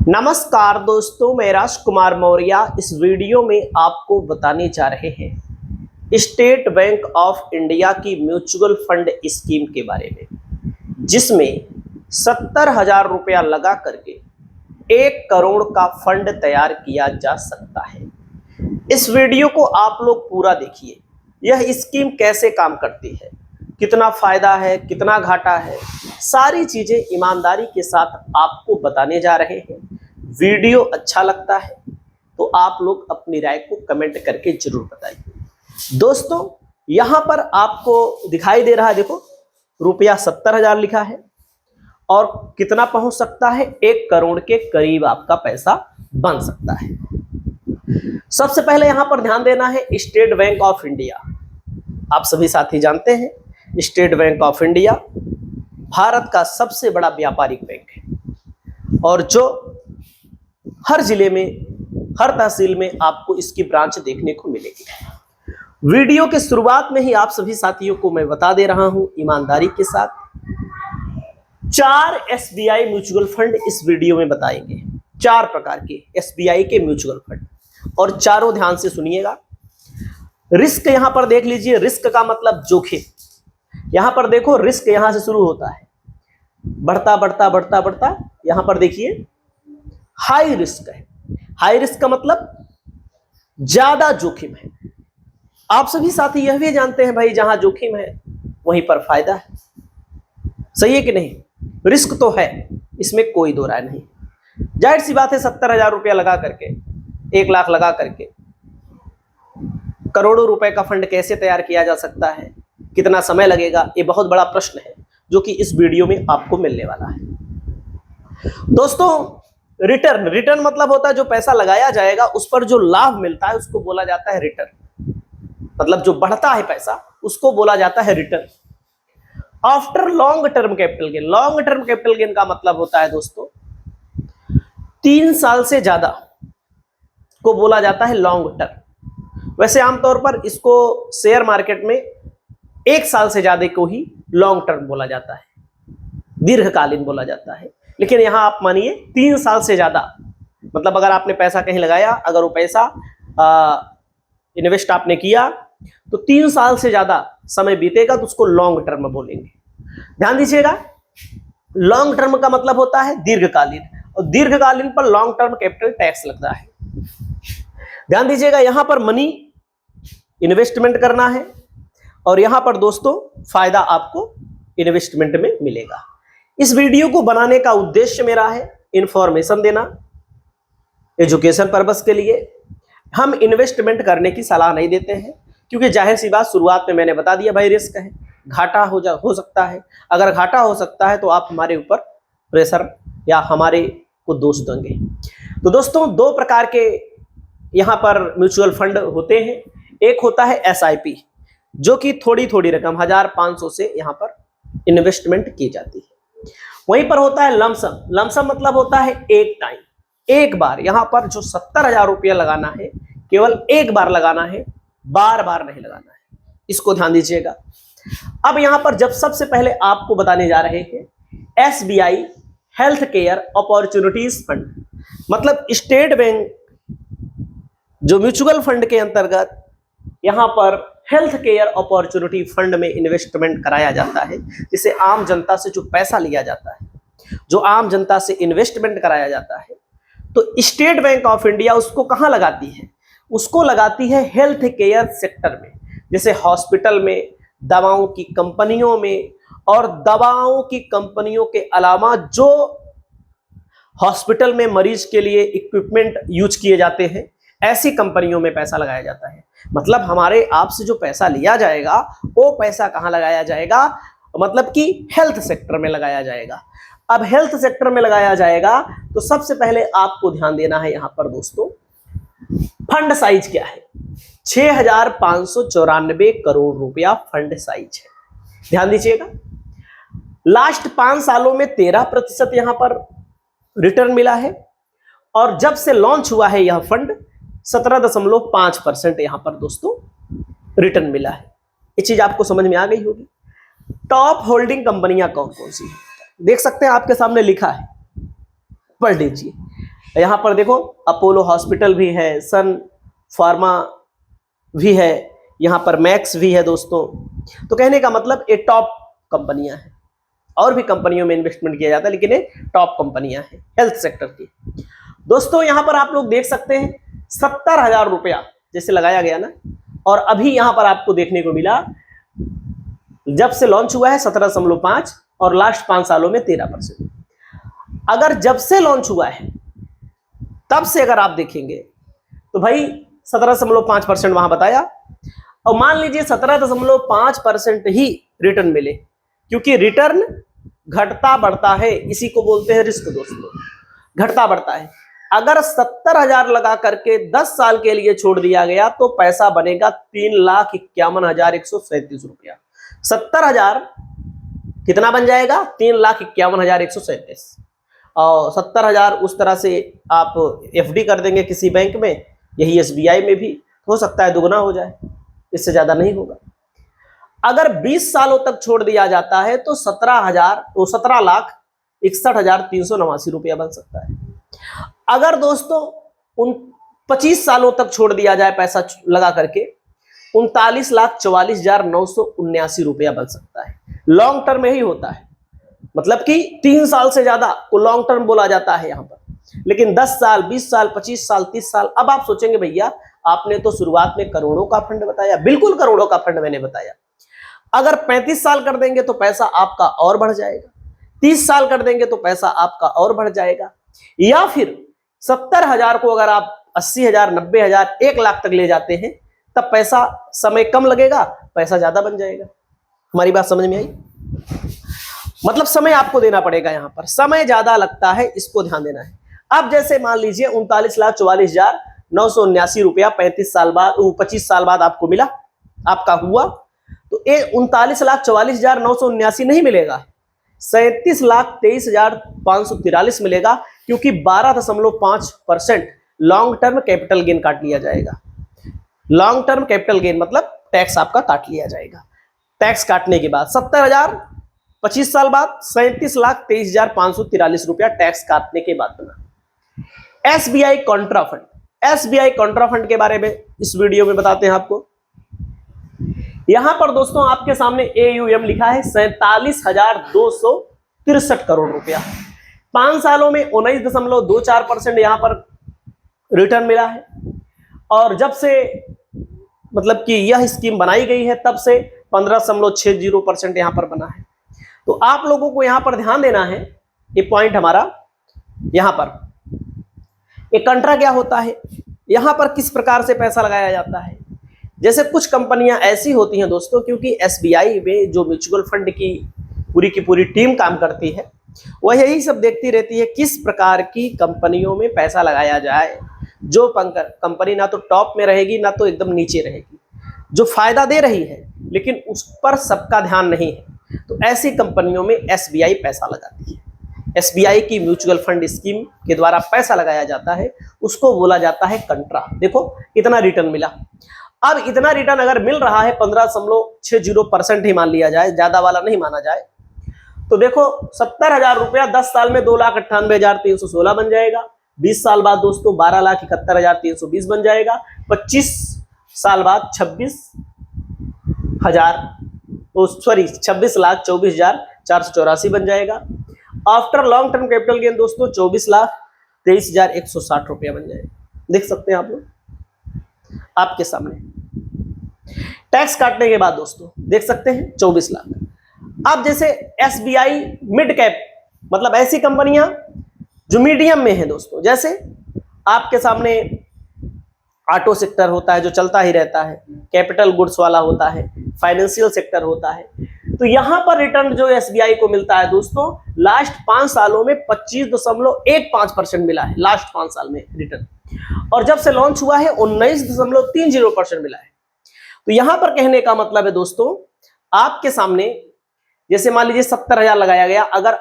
नमस्कार दोस्तों, मैं राजकुमार मौर्य इस वीडियो में आपको बताने जा रहे हैं स्टेट बैंक ऑफ इंडिया की म्यूचुअल फंड स्कीम के बारे में, जिसमें 70,000 रुपया लगा करके 1 करोड़ का फंड तैयार किया जा सकता है। इस वीडियो को आप लोग पूरा देखिए। यह स्कीम कैसे काम करती है, कितना फायदा है, कितना घाटा है, सारी चीजें ईमानदारी के साथ आपको बताने जा रहे हैं। वीडियो अच्छा लगता है तो आप लोग अपनी राय को कमेंट करके जरूर बताइए। दोस्तों, यहां पर आपको दिखाई दे रहा है, देखो रुपया 70,000 लिखा है और कितना पहुंच सकता है, 1 करोड़ के करीब आपका पैसा बन सकता है। सबसे पहले यहां पर ध्यान देना है स्टेट बैंक ऑफ इंडिया। आप सभी साथी जानते हैं state bank of India Bharat का सबसे बड़ा व्यापारिक बैंक है और जो हर जिले में, हर तहसील में आपको इसकी ब्रांच देखने को मिलेगी। वीडियो के शुरुआत में ही आप सभी साथियों को मैं बता दे रहा हूं ईमानदारी के साथ, 4 एसबीआई म्यूचुअल फंड इस वीडियो में बताएंगे। 4 प्रकार के एसबीआई के म्यूचुअल फंड, और चारों ध्यान से सुनिएगा। रिस्क यहां पर देख लीजिए, रिस्क का मतलब जोखिम। यहां पर देखो रिस्क यहां से शुरू होता है, बढ़ता बढ़ता बढ़ता बढ़ता यहां पर देखिए हाई रिस्क है। हाई रिस्क का मतलब ज्यादा जोखिम है। आप सभी साथी यह भी जानते हैं भाई, जहां जोखिम है वहीं पर फायदा है। सही है कि नहीं? रिस्क तो है, इसमें कोई दो राय नहीं। जाहिर सी बात है, 70,000 रुपया लगा करके, 1 लाख लगा करके करोड़ों रुपए का फंड कैसे तैयार किया जा सकता है, कितना समय लगेगा, ये बहुत बड़ा प्रश्न है जो कि इस वीडियो में आपको मिलने वाला है। दोस्तों, रिटर्न मतलब होता है जो पैसा लगाया जाएगा उस पर जो लाभ मिलता है उसको बोला जाता है रिटर्न। मतलब जो बढ़ता है पैसा उसको बोला जाता है return. After long term capital gain, long term capital gain का मतलब होता है दोस्तों 3 साल से ज्यादा को बोला जाता है लॉन्ग टर्म। वैसे आमतौर पर इसको शेयर मार्केट में 1 साल से ज्यादा को ही लॉन्ग टर्म बोला जाता है, दीर्घकालीन बोला जाता है। लेकिन यहां आप मानिए 3 साल से ज्यादा, मतलब अगर आपने पैसा कहीं लगाया, अगर वो पैसा इन्वेस्ट आपने किया तो 3 साल से ज्यादा समय बीतेगा तो उसको लॉन्ग टर्म बोलेंगे। ध्यान दीजिएगा, लॉन्ग टर्म का मतलब होता है दीर्घकालीन, और दीर्घकालीन पर लॉन्ग टर्म कैपिटल टैक्स लगता है। ध्यान दीजिएगा, यहां पर मनी इन्वेस्टमेंट करना है और यहां पर दोस्तों फायदा आपको इन्वेस्टमेंट में मिलेगा। इस वीडियो को बनाने का उद्देश्य मेरा है इंफॉर्मेशन देना, एजुकेशन पर्पस के लिए। हम इन्वेस्टमेंट करने की सलाह नहीं देते हैं, क्योंकि जाहिर सी बात शुरुआत में मैंने बता दिया भाई, रिस्क है, घाटा हो सकता है। अगर घाटा हो सकता है तो आप हमारे ऊपर प्रेशर या हमारे को दोष देंगे। तो दोस्तों, 2 प्रकार के यहाँ पर म्यूचुअल फंड होते हैं। एक होता है एसआईपी, जो कि थोड़ी थोड़ी रकम 1,500 से यहाँ पर इन्वेस्टमेंट की जाती है। वहीं पर होता है लमसम। लमसम मतलब होता है एक टाइम, एक बार। यहां पर जो 70,000 रुपया लगाना है, केवल एक बार लगाना है, बार बार नहीं लगाना है। इसको ध्यान दीजिएगा। अब यहां पर जब सबसे पहले आपको बताने जा रहे हैं SBI health care opportunities fund, मतलब स्टेट बैंक जो म्यूचुअल फंड के अंतर्गत यहां पर हेल्थ केयर अपॉर्चुनिटी फंड में इन्वेस्टमेंट कराया जाता है, जिसे आम जनता से जो पैसा लिया जाता है, जो आम जनता से इन्वेस्टमेंट कराया जाता है, तो स्टेट बैंक ऑफ इंडिया उसको कहां लगाती है? उसको लगाती है हेल्थ केयर सेक्टर में, जैसे हॉस्पिटल में, दवाओं की कंपनियों में, और दवाओं की कंपनियों के अलावा जो हॉस्पिटल में मरीज के लिए इक्विपमेंट यूज किए जाते हैं, ऐसी कंपनियों में पैसा लगाया जाता है। मतलब हमारे आपसे जो पैसा लिया जाएगा वो पैसा कहां लगाया जाएगा? मतलब कि हेल्थ सेक्टर में लगाया जाएगा। अब हेल्थ सेक्टर में लगाया जाएगा तो सबसे पहले आपको ध्यान देना है यहां पर दोस्तों, फंड साइज क्या है? 6,594 करोड़ रुपया फंड साइज है। ध्यान दीजिएगा, लास्ट 5 सालों में 13% यहां पर रिटर्न मिला है, और जब से लॉन्च हुआ है यह फंड 17.5% यहां पर दोस्तों रिटर्न मिला है। ये चीज आपको समझ में आ गई होगी। टॉप होल्डिंग कंपनियां कौन कौन सी है देख सकते हैं, आपके सामने लिखा है, पढ़ लीजिए। यहाँ पर देखो अपोलो हॉस्पिटल भी है, सन फार्मा भी है, यहाँ पर मैक्स भी है दोस्तों। तो कहने का मतलब ये टॉप कंपनियां हैं, और भी कंपनियों में इन्वेस्टमेंट किया जाता है लेकिन ये टॉप कंपनियां हैं हेल्थ सेक्टर की। दोस्तों यहाँ पर आप लोग देख सकते हैं 70,000 रुपया जैसे लगाया गया ना, और अभी यहाँ पर आपको देखने को मिला जब से लॉन्च हुआ है 17.5 और लास्ट 5 सालों में 13%। अगर जब से लॉन्च हुआ है तब से अगर आप देखेंगे तो भाई 17.5% वहां बताया, और मान लीजिए 17.5% ही रिटर्न मिले, क्योंकि रिटर्न घटता बढ़ता है, इसी को बोलते हैं रिस्क दोस्तों, घटता बढ़ता है। अगर 70,000 लगा करके 10 साल के लिए छोड़ दिया गया तो पैसा बनेगा 3,51,137 रुपया। 70,000 कितना बन जाएगा? 3,51,137। और 70,000 उस तरह से आप एफडी कर देंगे किसी बैंक में, यही एसबीआई में भी हो सकता है दुगना हो जाए, इससे ज्यादा नहीं होगा। अगर 20 सालों तक छोड़ दिया जाता है तो 17,61,389 रुपया बन सकता है। अगर दोस्तों 25 सालों तक छोड़ दिया जाए पैसा लगा करके 39,44,979 रुपया बन सकता है। लॉन्ग टर्म में ही होता है, मतलब कि 3 साल से ज्यादा को लॉन्ग टर्म बोला जाता है यहां पर। लेकिन 10 साल, 20 साल, 25 साल, 30 साल, अब आप सोचेंगे भैया आपने तो शुरुआत में करोड़ों का फंड बताया। बिल्कुल करोड़ों का फंड मैंने बताया। अगर 35 साल कर देंगे तो पैसा आपका और बढ़ जाएगा, 30 साल कर देंगे तो पैसा आपका और बढ़ जाएगा, या फिर 70,000 को अगर आप 80,000, 90,000, 1 लाख तक ले जाते हैं तब पैसा समय कम लगेगा, पैसा ज्यादा बन जाएगा। हमारी बात समझ में आई? मतलब समय आपको देना पड़ेगा, यहां पर समय ज्यादा लगता है, इसको ध्यान देना है। अब जैसे मान लीजिए 39,44,979 रुपया 25 साल बाद आपको मिला, आपका हुआ, तो ये 39,44,979 नहीं मिलेगा, 37,23,543 मिलेगा, क्योंकि 12.5% लॉन्ग टर्म कैपिटल गेन काट लिया जाएगा। लॉन्ग टर्म कैपिटल गेन मतलब टैक्स आपका काट लिया जाएगा। टैक्स काटने के बाद 70,000 25 साल बाद 37,23,543 रुपया टैक्स काटने के बाद बना। SBI Contra fund, SBI Contra fund के बारे में इस वीडियो में बताते हैं आपको। यहां पर दोस्तों आपके सामने एयूएम लिखा है 47,263 करोड़ रुपया। 5 सालों में 19.24% यहां पर रिटर्न मिला है, और जब से मतलब कि यह स्कीम बनाई गई है तब से 15.60% यहां पर बना है। तो आप लोगों को यहां पर ध्यान देना है, ये पॉइंट हमारा यहां पर, एक कंट्रा क्या होता है, यहां पर किस प्रकार से पैसा लगाया जाता है। जैसे कुछ कंपनियां ऐसी होती हैं दोस्तों, क्योंकि एसबीआई में जो म्यूचुअल फंड की पूरी टीम काम करती है, वह यही सब देखती रहती है किस प्रकार की कंपनियों में पैसा लगाया जाए। जो कंपनी ना तो टॉप में रहेगी ना तो एकदम नीचे रहेगी, जो फायदा दे रही है लेकिन उस पर सबका ध्यान नहीं है, तो ऐसी कंपनियों में एसबीआई पैसा लगाती है। एसबीआई की म्यूचुअल फंड स्कीम के द्वारा पैसा लगाया जाता है, उसको बोला जाता है कंट्रा। देखो इतना रिटर्न मिला। अब इतना रिटर्न अगर मिल रहा है 15.60% ही मान लिया जाए, ज्यादा वाला नहीं माना जाए, तो देखो 70,000 रुपया 10 साल में 2,98,316 बन जाएगा। 20 साल बाद दोस्तों 12,71,320 बन जाएगा। 25 साल बाद 26,24,484 बन जाएगा। After long term capital gain दोस्तों 24,23,160 रुपया बन जाएगा। देख सकते हैं आप लोग आपके सामने। टैक्स काटने के बाद दोस्तों देख सकते हैं 24 लाख। अब जैसे एसबीआई मिड कैप, मतलब ऐसी कंपनियां जो मीडियम में है दोस्तों, जैसे आपके सामने ऑटो सेक्टर होता है जो चलता ही रहता है, कैपिटल गुड्स वाला होता है, फाइनेंशियल सेक्टर होता है। तो यहां पर रिटर्न जो एसबीआई को मिलता है दोस्तों, लास्ट 5 सालों में 25.15% मिला है, लास्ट 5 साल में रिटर्न। और जब से लॉन्च हुआ है 19.30% मिला है। तो यहां पर कहने का मतलब है दोस्तों, आपके सामने जैसे मान लीजिए 70,000 लगाया गया, अगर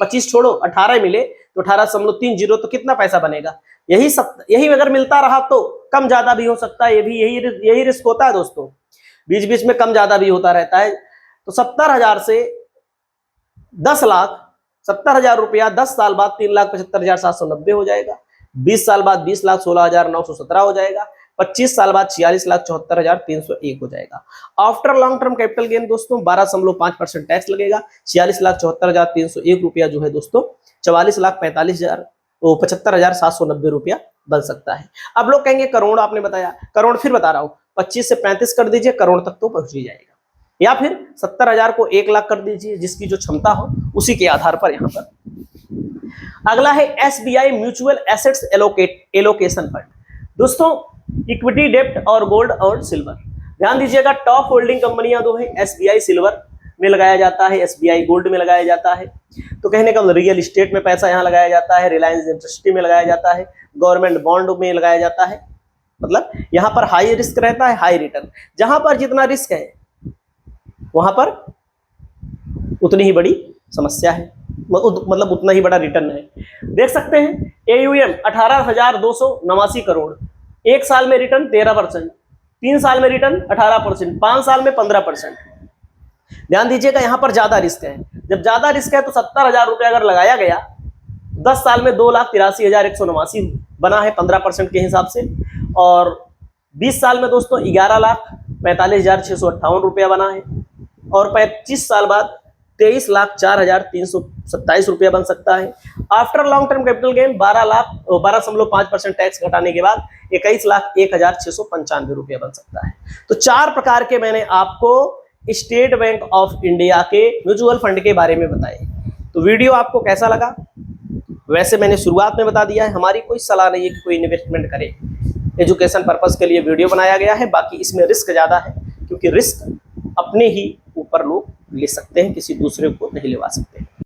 25 छोड़ो 18 मिले तो 18.30, तो कितना पैसा बनेगा? यही अगर मिलता रहा तो कम ज्यादा भी हो सकता है, यही रिस्क होता है दोस्तों, बीच बीच में कम ज्यादा भी होता रहता है। तो 70,000 से 10 लाख 70,000 रुपया 10 साल बाद 3,75,790 हो जाएगा। 20 साल बाद 20,16,917 हो जाएगा। 25 साल बाद 46,74,301 हो जाएगा। After long term capital gain दोस्तों 12.5% टैक्स लगेगा। 46,74,301 रुपया जो है दोस्तों 44,45,75,790 रुपया बन सकता है। अब लोग कहेंगे करोड़ आपने बताया, करोड़ फिर बता रहा हूं 25 से 35 कर दीजिए, करोड़ तक तो पहुंच ही जाएगा। या फिर 70,000 को 1 लाख कर दीजिए, जिसकी जो क्षमता हो उसी के आधार पर यहां पर। अगला है SBI mutual assets allocation fund. दोस्तों इक्विटी, डेब्ट और गोल्ड और सिल्वर, ध्यान दीजिएगा टॉप होल्डिंग कंपनियां दो है, एसबीआई सिल्वर में लगाया जाता है, एसबीआई गोल्ड में लगाया जाता है। तो कहने का रियल एस्टेट में पैसा यहां लगाया जाता है, रिलायंस इंडस्ट्री में लगाया जाता है, गवर्नमेंट बॉन्ड में लगाया जाता है। मतलब यहां पर हाई रिस्क रहता है, हाई रिटर्न। जहां पर जितना रिस्क है वहां पर उतनी ही बड़ी समस्या है, मतलब उतना ही बड़ा रिटर्न है। देख सकते हैं एयूएम 18,289 करोड़, 1 साल में रिटर्न 13%, 3 साल में रिटर्न 18%, 5 साल में 15%। ध्यान दीजिएगा यहां पर ज्यादा रिस्क है। जब ज्यादा रिस्क है तो 70,000 रुपया अगर लगाया गया 10 साल में 2,83,189 बना है 15% के हिसाब से, और 20 साल में दोस्तों 11,45,658 रुपया बना है, और 25 साल बाद 23,04,327 रुपया बन सकता है। After long term capital gain 12.5% tax घटाने के बाद 21,01,695 रुपया बन सकता है। तो 4 प्रकार के मैंने आपको स्टेट बैंक ऑफ इंडिया के म्यूचुअल फंड के बारे में बताए। तो वीडियो आपको कैसा लगा? वैसे मैंने शुरुआत में बता दिया है, हमारी कोई सलाह नहीं है कि कोई इन्वेस्टमेंट करे, एजुकेशन पर्पस के लिए वीडियो बनाया गया है। बाकी इसमें रिस्क ज़्यादा है, क्योंकि रिस्क अपने ही ऊपर लोग ले सकते हैं, किसी दूसरे को नहीं लेवा सकते।